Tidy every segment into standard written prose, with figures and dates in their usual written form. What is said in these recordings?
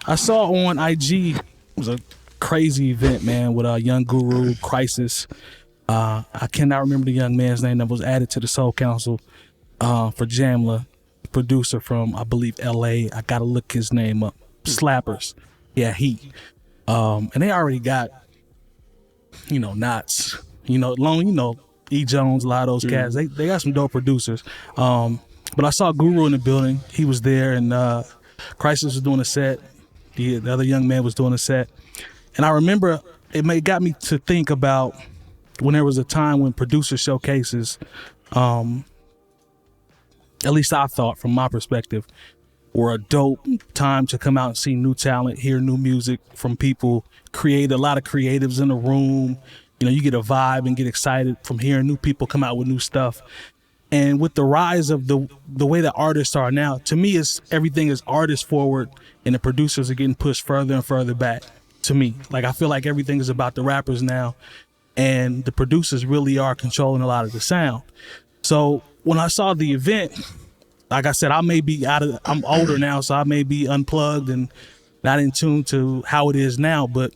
I saw on IG, it was a crazy event, man, with a Young Guru, Crisis. I cannot remember the young man's name that was added to the Soul Council for Jamla, producer from, I believe, LA. I gotta look his name up. Slappers. Yeah, he. And they already got, Knots, E. Jones, a lot of those cats. They got some dope producers. But I saw Guru in the building. He was there, and Crisis was doing a set. The other young man was doing a set. And I remember it got me to think about when there was a time when producer showcases, at least I thought from my perspective, were a dope time to come out and see new talent, hear new music from people, create a lot of creatives in the room. You get a vibe and get excited from hearing new people come out with new stuff. And with the rise of the way that artists are now, to me, everything is artist forward and the producers are getting pushed further and further back, to me. Like, I feel like everything is about the rappers now and the producers really are controlling a lot of the sound. So when I saw the event, like I said, I'm older now, so I may be unplugged and not in tune to how it is now, but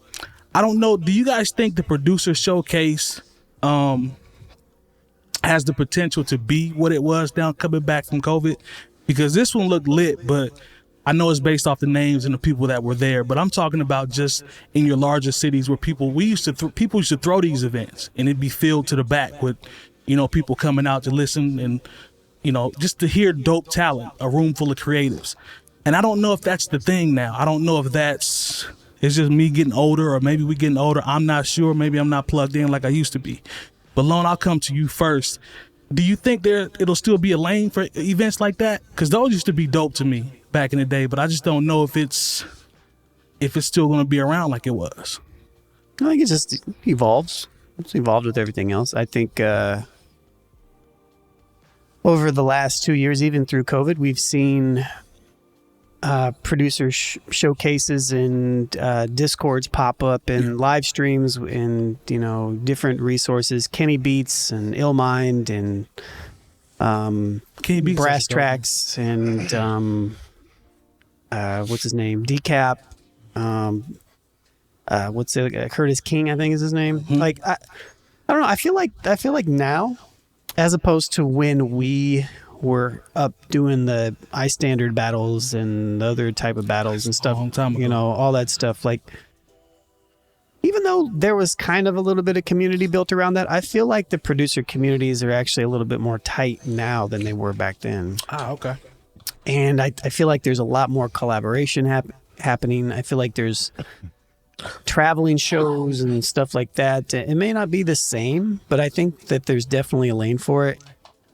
I don't know. Do you guys think the producer showcase has the potential to be what it was now coming back from COVID? Because this one looked lit, but I know it's based off the names and the people that were there, but I'm talking about just in your larger cities where people used to throw these events and it'd be filled to the back with, people coming out to listen and, just to hear dope talent, a room full of creatives. And I don't know if that's the thing now. I don't know if it's just me getting older or maybe we getting older. I'm not sure. Maybe I'm not plugged in like I used to be. But Lone, I'll come to you first. Do you think it'll still be a lane for events like that? Because those used to be dope to me back in the day, but I just don't know if it's still going to be around like it was. I think it just evolves. It's evolved with everything else. I think over the last 2 years, even through COVID, we've seen producer showcases and Discords pop up and live streams and different resources, Kenny Beats and Illmind and Brass Tracks and what's his name, Decap, what's it, Curtis King, I think is his name. Like I don't know, I feel like now, as opposed to when we were up doing the iStandard battles and other type of battles and stuff, all that stuff. Like, even though there was kind of a little bit of community built around that, I feel like the producer communities are actually a little bit more tight now than they were back then. Ah, okay. And I feel like there's a lot more collaboration happening. I feel like there's traveling shows and stuff like that. It may not be the same, but I think that there's definitely a lane for it.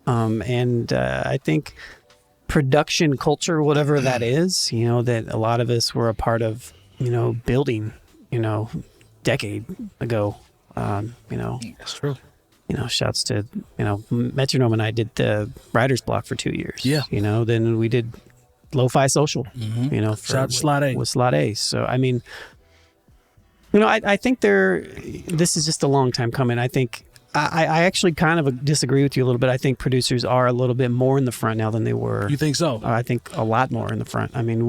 And I think production culture, whatever that is, that a lot of us were a part of, building, decade ago. That's true. Shouts to, Metronome and I did the writer's block for 2 years. Yeah. Then we did Lo-Fi Social, Shout to Slot A. With Slot A. So, I mean, I think this is just a long time coming. I think I actually kind of disagree with you a little bit. I think producers are a little bit more in the front now than they were. You think so? I think a lot more in the front. I mean,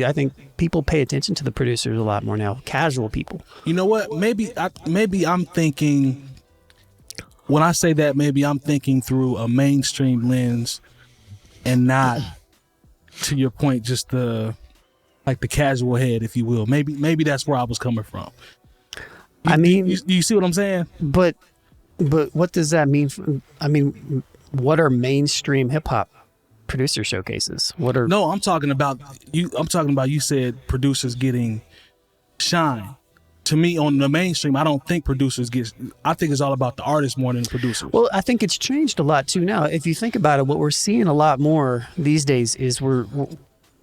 I think people pay attention to the producers a lot more now. Casual people. You know what? Maybe I'm thinking, when I say that, maybe I'm thinking through a mainstream lens and not, to your point, just the casual head, if you will. Maybe that's where I was coming from. You see what I'm saying? But what does that mean? What are mainstream hip hop producer showcases? No, I'm talking about you. You said producers getting shine. To me, on the mainstream, I don't think producers get. I think it's all about the artists more than the producers. Well, I think it's changed a lot too now. If you think about it, what we're seeing a lot more these days is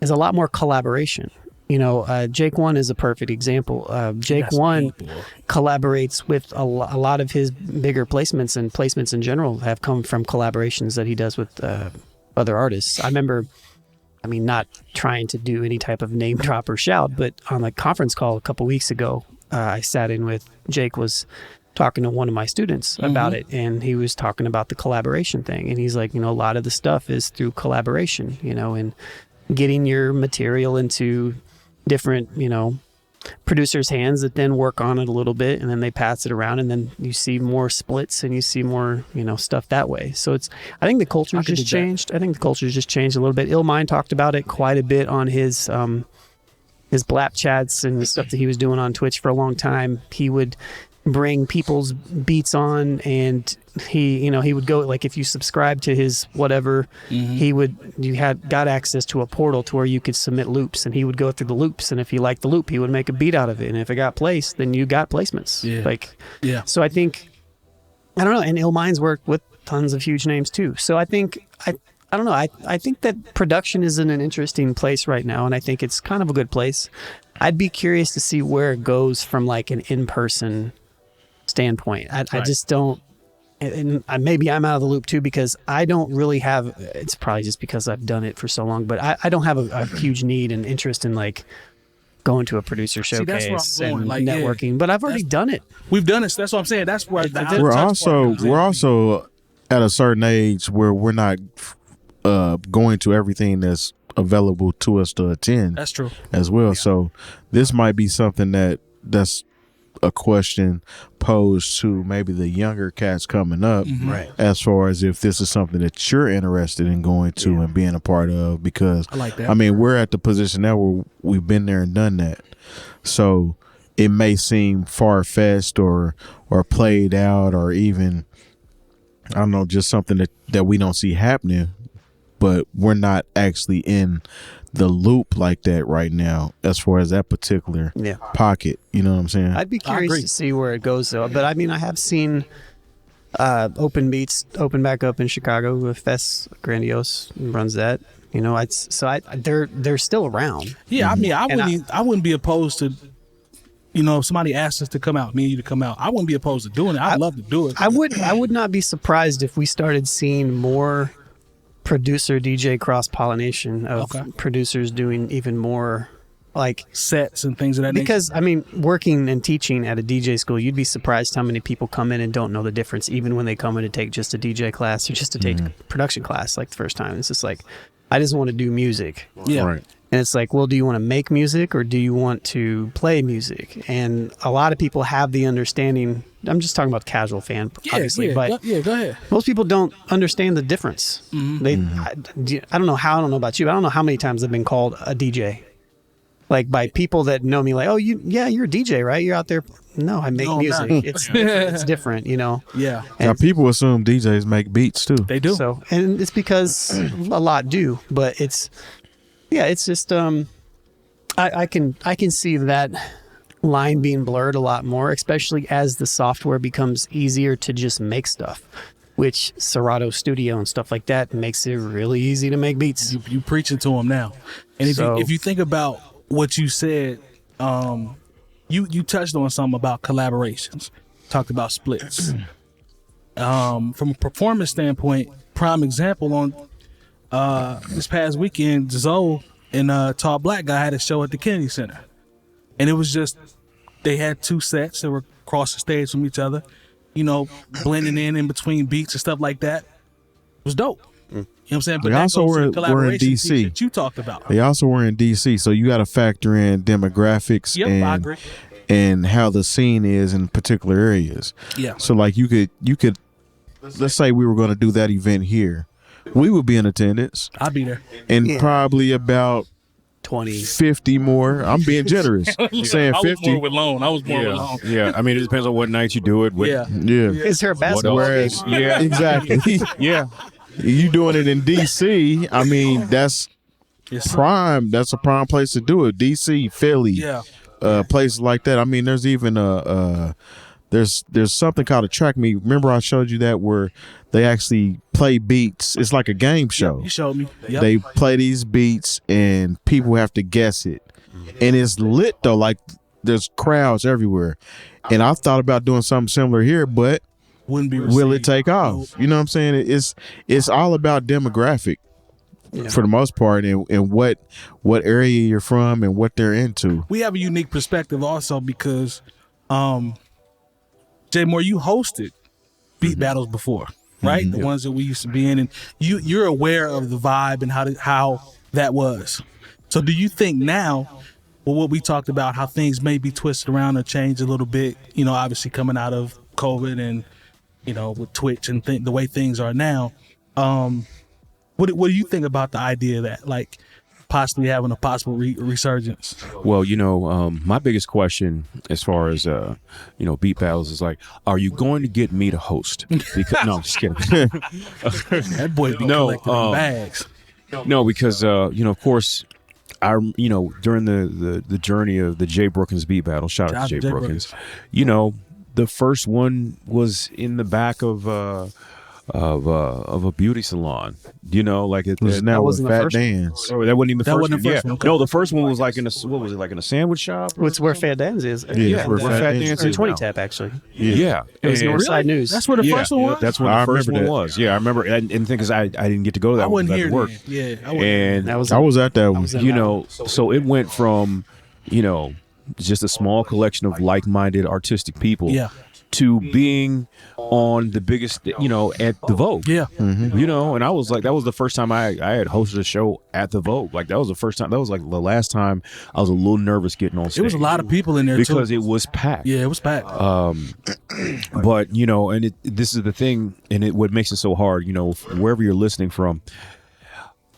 is a lot more collaboration. Jake One is a perfect example. Jake One collaborates with a lot of his bigger placements, and placements in general have come from collaborations that he does with other artists. I remember, not trying to do any type of name drop or shout, but on the conference call a couple weeks ago, I sat in with Jake was talking to one of my students about it, and he was talking about the collaboration thing, and he's like, a lot of the stuff is through collaboration, and getting your material into different, producers' hands that then work on it a little bit, and then they pass it around, and then you see more splits and you see more, stuff that way. So I think the culture's just changed. I think the culture's just changed a little bit. 𝗏𝗋 talked about it quite a bit on his blap chats and stuff that he was doing on Twitch for a long time. He would bring people's beats on, and he would go, like, if you subscribe to his whatever, you got access to a portal to where you could submit loops, and he would go through the loops, and if he liked the loop, he would make a beat out of it, and if it got placed, then you got placements. So I think, I don't know, and 𝗏𝗋's worked with tons of huge names too. So I think I don't know. I think that production is in an interesting place right now, and I think it's kind of a good place. I'd be curious to see where it goes from like an in-person standpoint. I just don't, and maybe I'm out of the loop too, because I don't really have, it's probably just because I've done it for so long, but I don't have a huge need and interest in like going to a producer showcase and like, networking, but I've already done it. We've done it. So that's what I'm saying. That's where we're also at a certain age where we're not going to everything that's available to us to attend. That's true as well. Yeah. So this might be something that's a question posed to maybe the younger cats coming up, right? As far as if this is something that you're interested in going to and being a part of, because I like that. I mean, we're at the position now where we've been there and done that. So it may seem far-fetched or played out, or even, I don't know, just something that we don't see happening, but we're not actually in the loop like that right now as far as that particular pocket. You know what I'm saying? I'd be curious to see where it goes though. But I mean, I have seen Open Beats open back up in Chicago with Fest Grandiose runs that. They're still around. Yeah, I mean, I wouldn't be opposed to, if somebody asked us to come out, me and you to come out, I wouldn't be opposed to doing it. I'd love to do it. I would not be surprised if we started seeing more producer DJ cross-pollination of producers doing even more like sets and things of that nature. Because I mean, working and teaching at a DJ school, you'd be surprised how many people come in and don't know the difference, even when they come in to take just a DJ class or just to take production class like the first time. It's just like, I just want to do music. Yeah. Right. And it's like, well, do you want to make music or do you want to play music? And a lot of people have the understanding. I'm just talking about casual fan, obviously. But go ahead. Most people don't understand the difference. I don't know about you. I don't know how many times I've been called a DJ. Like by people that know me, like, oh, you're a DJ, right? You're out there. No, I make music. It's different, Yeah. Now people assume DJs make beats too. They do. So, and it's because a lot do, but it's just I can see that line being blurred a lot more, especially as the software becomes easier to just make stuff, which Serato Studio and stuff like that makes it really easy to make beats. You preaching to them now. And if you think about what you said, you touched on something about collaborations, talked about splits. From a performance standpoint, prime example on this past weekend, Zoe and 𝗏𝗋 𝗀 had a show at the Kennedy Center. And it was just, they had two sets that were across the stage from each other, blending in between beats and stuff like that. It was dope. You know what I'm saying? But they also were in DC. That you talked about. They also were in DC, so you got to factor in demographics I agree. And how the scene is in particular areas. Yeah. So like you could, let's say we were going to do that event here. We would be in attendance. I'd be there. And probably about 50 more. I'm being generous. Saying 50. I was more with Lone. Yeah, I mean, it depends on what night you do it. Yeah. Is there a basketball? Whereas, exactly. Yeah. You doing it in DC, I mean, that's prime. That's a prime place to do it. DC, Philly, places like that. I mean, there's even there's something called a track meet. Remember I showed you that, where they actually play beats. It's like a game show. You showed me. Yep. They play these beats and people have to guess it. And it's lit though, like there's crowds everywhere. And I thought about doing something similar here, but wouldn't be received. Will it take off? You know what I'm saying? It's all about demographic for the most part, and what area you're from and what they're into. We have a unique perspective also because Jay Moore, you hosted beat battles before, right? The ones that we used to be in, and you're aware of the vibe and how that was. So do you think now well, what we talked about, how things may be twisted around or changed a little bit, you know, obviously coming out of COVID and, you know, with Twitch and the way things are now. What do you think about the idea that, like, possibly having a possible resurgence? Well, you know, my biggest question as far as, you know, beat battles is like, are you going to get me to host? Because, no, I'm just kidding. That boy be collecting them bags. No, because, you know, of course, you know, during the journey of the Jay Brookins beat battle, shout out to Jay Brookins, you know, the first one was in the back of a beauty salon, you know, like it was now with Fat Dan's. Oh, that wasn't even the first one. Wasn't the first one. No, the first one was like in a, what was it, like in a sandwich shop? It's where Fat Dan's is. Yeah, where Fat Dan's is 20 now. Tap, actually. Yeah. It was And- Northside News. That's where the first one was? That's where the first one was. Yeah, I remember. And the thing is, I didn't get to go to that I one. wasn't I here had to work. then. Yeah, I wasn't. And I was at that one. you know, so it went from, you know, just a small collection of like-minded artistic people Yeah. to being on the biggest, you know, at the Vogue. Yeah. You know, and I was like, that was the first time I had hosted a show at the Vogue. Like, that was the first time, that was like the last time I was a little nervous getting on stage. It was a lot of people in there because too. it was packed. Yeah, it was packed. But, you know, and this is the thing, and what makes it so hard, you know, wherever you're listening from,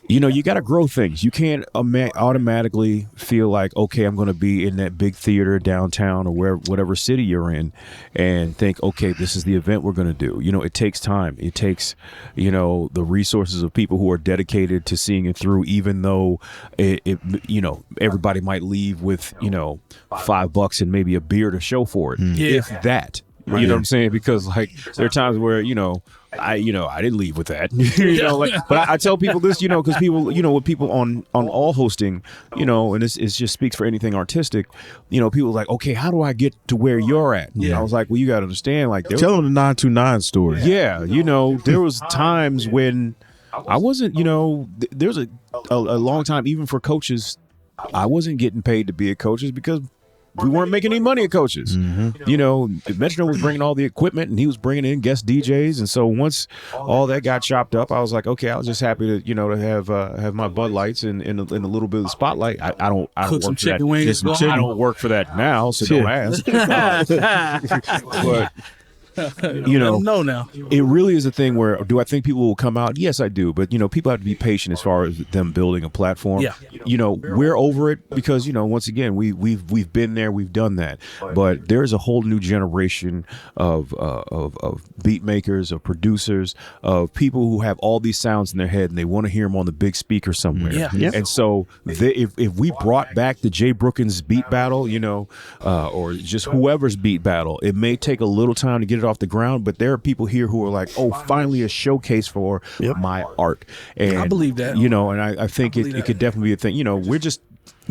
you know, you got to grow things. You can't automatically feel like, okay, I'm going to be in that big theater downtown or whatever city you're in and think, okay, this is the event we're going to do. You know, it takes time. It takes, you know, the resources of people who are dedicated to seeing it through, even though you know, everybody might leave with, you know, $5 and maybe a beer to show for it. Yeah. If that. You know what I'm saying? Because like there are times where, you know, I didn't leave with that. You know, like, but I tell people this, you know, because people, you know, with people on all hosting, you know, and this just speaks for anything artistic, you know, people are like, okay, how do I get to where you're at? And I was like, well, you got to understand, like, Tell them the 929 story. yeah, you know, there was times when I wasn't, you know, there's a long time, even for coaches, I wasn't getting paid to be a coach because we weren't making any money at coaches. You know, Metro was bringing all the equipment and he was bringing in guest DJs. And so once all that got chopped up, I was like, okay, I was just happy to, you know, to have my Bud Lights in a little bit of the spotlight. I don't Cook work some for that. chicken wings. Go I home. don't work for that now, so don't ask. But you Let know, them know now. it really is a thing where, do I think people will come out? Yes, I do. But, you know, people have to be patient as far as them building a platform. Yeah. You know, we're over it because, you know, once again, we've been there, we've done that. But there's a whole new generation of beat makers, of producers, of people who have all these sounds in their head and they want to hear them on the big speaker somewhere. Yeah. Yep. And so if we brought back the Jay Brookins beat battle, you know, or just whoever's beat battle, it may take a little time to get it off the ground, but there are people here who are like, oh, finally a showcase for my art. And I believe that. you know, and I think it could definitely be a thing. You know, we're just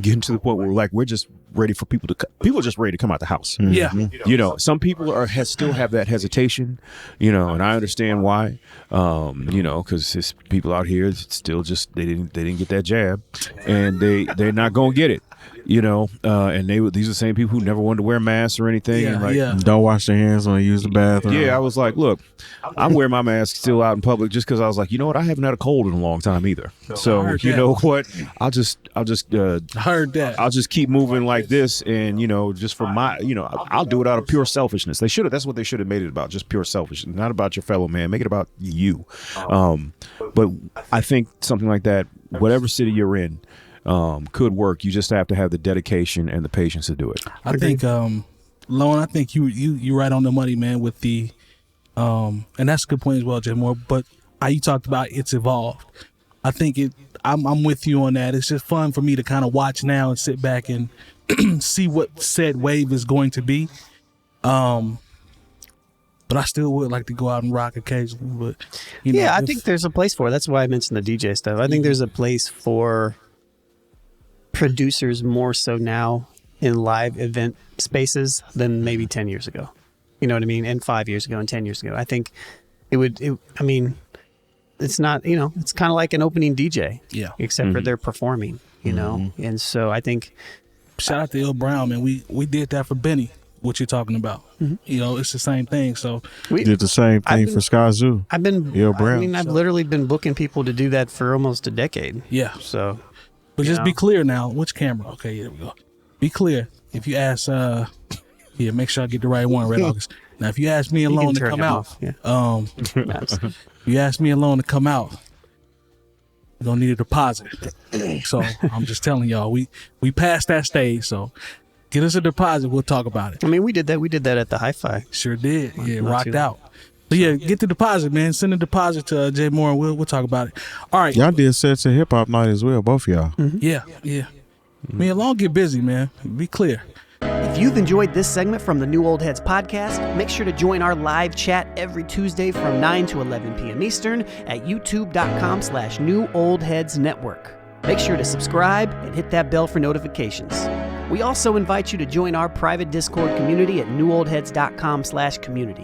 getting to the point where we're just ready for people are just ready to come out the house. Yeah. You know, some people still have that hesitation, you know, and I understand why. You know, because people out here still just they didn't get that jab, and they're not gonna get it. You know, and these are the same people who never wanted to wear masks or anything. Yeah, and like, yeah. Don't wash their hands when they use the bathroom. yeah, I was like, look, I'm wearing my mask still out in public just because I was like, you know what, I haven't had a cold in a long time either. So heard you that. know what, I'll just I heard that. I'll just keep moving like this, and you know, just for my, you know, I'll do it out of pure selfishness. That's what they should have made it about, just pure selfishness, not about your fellow man. Make it about you. But I think something like that, whatever city you're in, could work. You just have to have the dedication and the patience to do it. I think, Lone, I think you right on the money, man, with the, and that's a good point as well, Jay Moore, but how you talked about it's evolved. I think I'm with you on that. It's just fun for me to kind of watch now and sit back and see what said wave is going to be. But I still would like to go out and rock occasionally. But you know, I think there's a place for it. That's why I mentioned the DJ stuff. I think there's a place for producers more so now in live event spaces than maybe 10 years ago. You know what I mean? And 5 years ago and 10 years ago. I think I mean, it's not, you know, it's kind of like an opening DJ. Yeah. Except for they're performing, you know? And so I think. Shout out to Il Brown, man. We did that for Benny, what you're talking about. You know, it's the same thing. So We did the same thing for Sky Zoo. I've been, Il Brown. I mean, I've literally been booking people to do that for almost a decade. yeah. So. But You just know? be clear now. Which camera? Okay, here we go. be clear. If you ask, make sure I get the right one, Red August. Now, if you ask me alone to come out, if you ask me alone to come out, you're gonna need a deposit. So I'm just telling y'all, we passed that stage. So get us a deposit. We'll talk about it. I mean, we did that. We did that at the Hi-Fi. Sure did. Yeah, rocked out. So yeah, get the deposit, man. Send a deposit to Jay Moore, and we'll talk about it. All right. Y'all did sets of hip hop night as well, both of y'all. Mm-hmm. Yeah. Me and Long get busy, man. Be clear. If you've enjoyed this segment from the New Old Heads podcast, make sure to join our live chat every Tuesday from 9 to 11 p.m. Eastern at youtube.com/New Old Heads Network. Make sure to subscribe and hit that bell for notifications. We also invite you to join our private Discord community at newoldheads.com/community.